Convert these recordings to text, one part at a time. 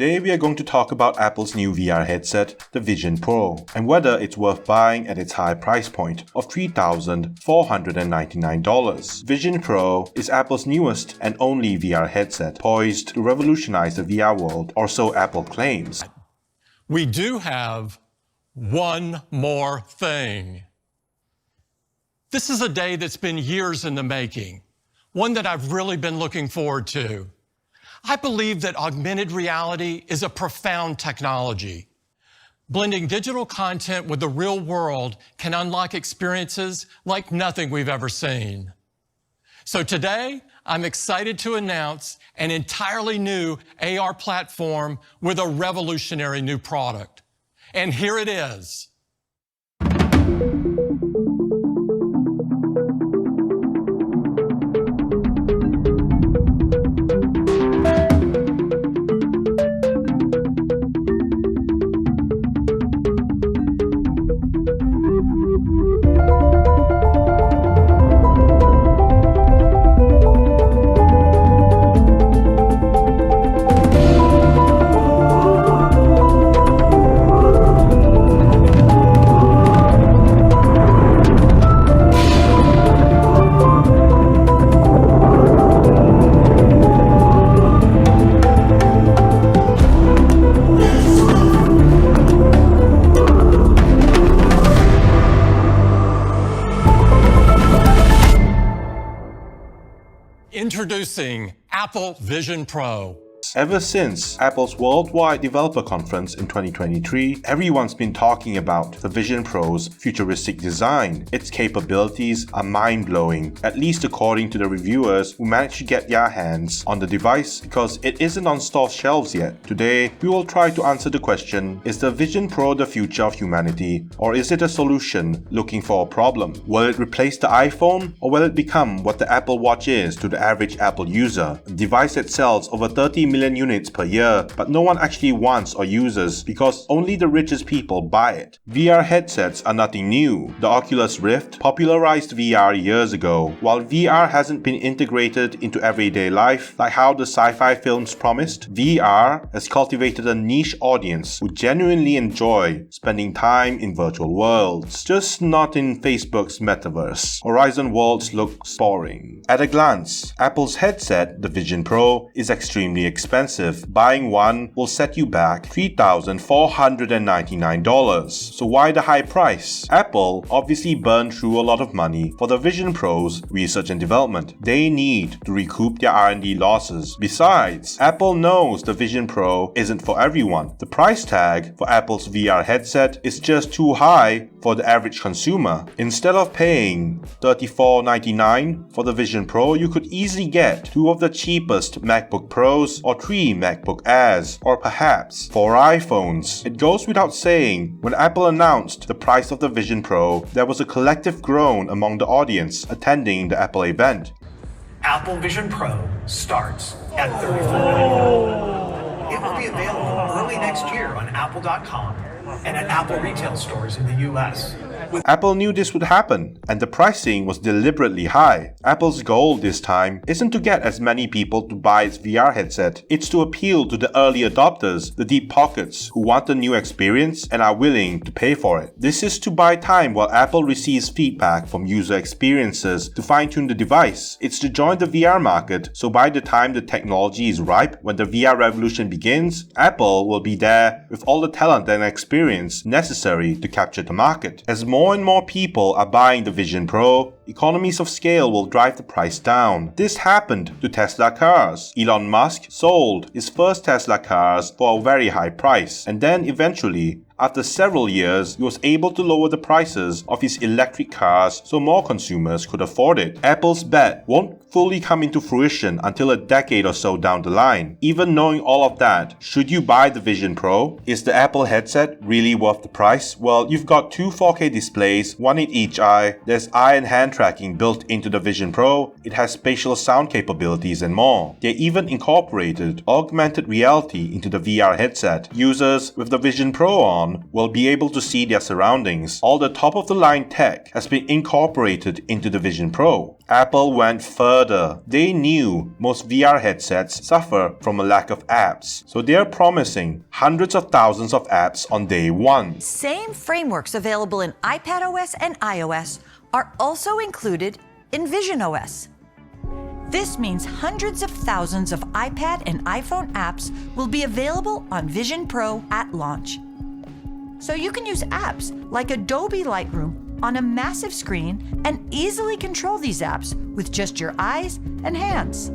Today we are going to talk about Apple's new VR headset, the Vision Pro, and whether it's worth buying at its high price point of $3,499. Vision Pro is Apple's newest and only VR headset, poised to revolutionize the VR world, or so Apple claims. We do have one more thing. This is a day that's been years in the making, one that I've really been looking forward to. I believe that augmented reality is a profound technology. Blending digital content with the real world can unlock experiences like nothing we've ever seen. So today, I'm excited to announce an entirely new AR platform with a revolutionary new product. And here it is. Introducing Apple Vision Pro. Ever since Apple's Worldwide Developer Conference in 2023, everyone's been talking about the Vision Pro's futuristic design. Its capabilities are mind-blowing, at least according to the reviewers who managed to get their hands on the device because it isn't on store shelves yet. Today, we will try to answer the question, is the Vision Pro the future of humanity, or is it a solution looking for a problem? Will it replace the iPhone, or will it become what the Apple Watch is to the average Apple user? A device that sells over 30 million units per year, but no one actually wants or uses because only the richest people buy it. VR headsets are nothing new. The Oculus Rift popularized VR years ago. While VR hasn't been integrated into everyday life like how the sci-fi films promised, VR has cultivated a niche audience who genuinely enjoy spending time in virtual worlds, just not in Facebook's metaverse. Horizon worlds look boring. At a glance, Apple's headset, the Vision Pro, is extremely expensive. Buying one will set you back $3,499. So why the high price? Apple obviously burned through a lot of money for the Vision Pro's research and development. They need to recoup their R&D losses. Besides, Apple knows the Vision Pro isn't for everyone. The price tag for Apple's VR headset is just too high for the average consumer. Instead of paying $34.99 for the Vision Pro, you could easily get two of the cheapest MacBook Pros or 3 MacBook Airs, or perhaps 4 iPhones. It goes without saying, when Apple announced the price of the Vision Pro, there was a collective groan among the audience attending the Apple event. Apple Vision Pro starts at $34.99. It will be available early next year on Apple.com and at Apple retail stores in the US. Apple knew this would happen, and the pricing was deliberately high. Apple's goal this time isn't to get as many people to buy its VR headset, it's to appeal to the early adopters, the deep pockets, who want a new experience and are willing to pay for it. This is to buy time while Apple receives feedback from user experiences to fine-tune the device. It's to join the VR market, so by the time the technology is ripe, when the VR revolution begins, Apple will be there with all the talent and experience necessary to capture the market. As more and more people are buying the Vision Pro, economies of scale will drive the price down. This happened to Tesla cars. Elon Musk sold his first Tesla cars for a very high price, and then eventually, after several years, he was able to lower the prices of his electric cars so more consumers could afford it. Apple's bet won't fully come into fruition until a decade or so down the line. Even knowing all of that, should you buy the Vision Pro? Is the Apple headset really worth the price? Well, you've got two 4K displays, one in each eye, there's eye and hand tracking built into the Vision Pro, it has spatial sound capabilities and more. They even incorporated augmented reality into the VR headset. Users with the Vision Pro on will be able to see their surroundings. All the top-of-the-line tech has been incorporated into the Vision Pro. Apple went further. They knew most VR headsets suffer from a lack of apps, so they're promising hundreds of thousands of apps on day one. Same frameworks available in iPadOS and iOS are also included in visionOS. This means hundreds of thousands of iPad and iPhone apps will be available on Vision Pro at launch. So you can use apps like Adobe Lightroom on a massive screen and easily control these apps with just your eyes and hands.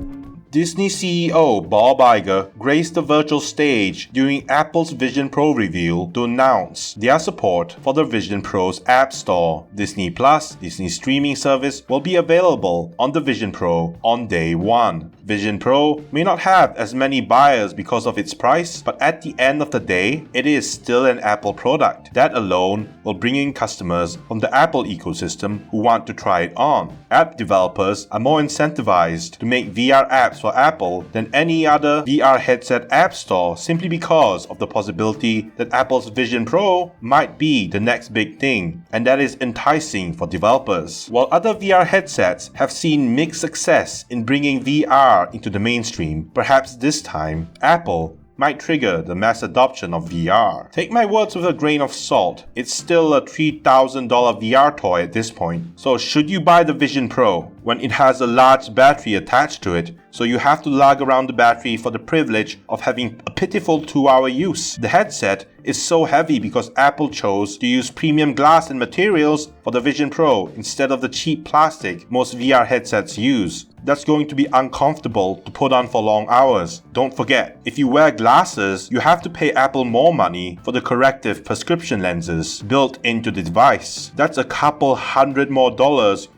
Disney CEO Bob Iger graced the virtual stage during Apple's Vision Pro reveal to announce their support for the Vision Pro's App Store. Disney Plus, Disney's streaming service, will be available on the Vision Pro on day one. Vision Pro may not have as many buyers because of its price, but at the end of the day, it is still an Apple product. That alone will bring in customers from the Apple ecosystem who want to try it on. App developers are more incentivized to make VR apps for Apple than any other VR headset app store simply because of the possibility that Apple's Vision Pro might be the next big thing, and that is enticing for developers. While other VR headsets have seen mixed success in bringing VR into the mainstream, perhaps this time Apple might trigger the mass adoption of VR. Take my words with a grain of salt, it's still a $3,000 VR toy at this point. So should you buy the Vision Pro when it has a large battery attached to it, so you have to lug around the battery for the privilege of having a pitiful 2-hour use? The headset is so heavy because Apple chose to use premium glass and materials for the Vision Pro instead of the cheap plastic most VR headsets use. That's going to be uncomfortable to put on for long hours. Don't forget, if you wear glasses, you have to pay Apple more money for the corrective prescription lenses built into the device. That's a couple $100 more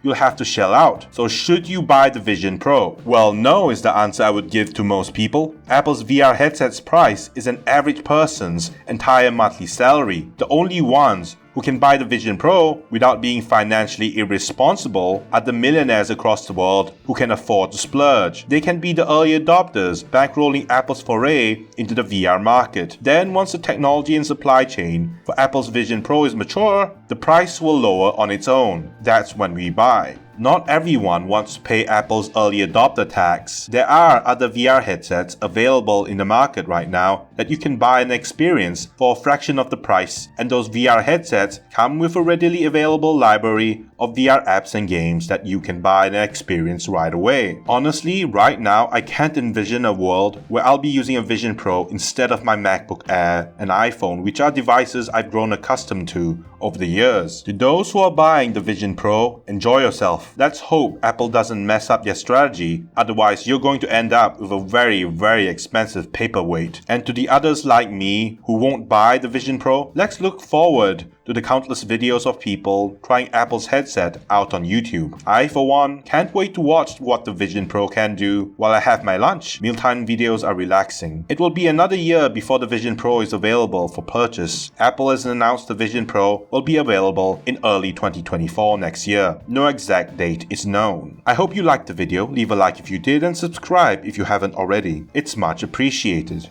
you'll have to shell out. So should you buy the Vision Pro? Well, no is the answer I would give to most people. Apple's VR headset's price is an average person's entire monthly salary. The only ones who can buy the Vision Pro without being financially irresponsible are the millionaires across the world who can afford to splurge. They can be the early adopters, bankrolling Apple's foray into the VR market. Then, once the technology and supply chain for Apple's Vision Pro is mature, the price will lower on its own. That's when we buy. Not everyone wants to pay Apple's early adopter tax. There are other VR headsets available in the market right now that you can buy and experience for a fraction of the price, and those VR headsets come with a readily available library of VR apps and games that you can buy and experience right away. Honestly, right now I can't envision a world where I'll be using a Vision Pro instead of my MacBook Air and iPhone, which are devices I've grown accustomed to over the years. To those who are buying the Vision Pro, enjoy yourself. Let's hope Apple doesn't mess up their strategy, otherwise you're going to end up with a very expensive paperweight. And to the others like me who won't buy the Vision Pro, let's look forward to the countless videos of people trying Apple's headset out on YouTube. I, for one, can't wait to watch what the Vision Pro can do while I have my lunch. Mealtime videos are relaxing. It will be another year before the Vision Pro is available for purchase. Apple has announced the Vision Pro will be available in early 2024 next year. No exact date is known. I hope you liked the video. Leave a like if you did and subscribe if you haven't already. It's much appreciated.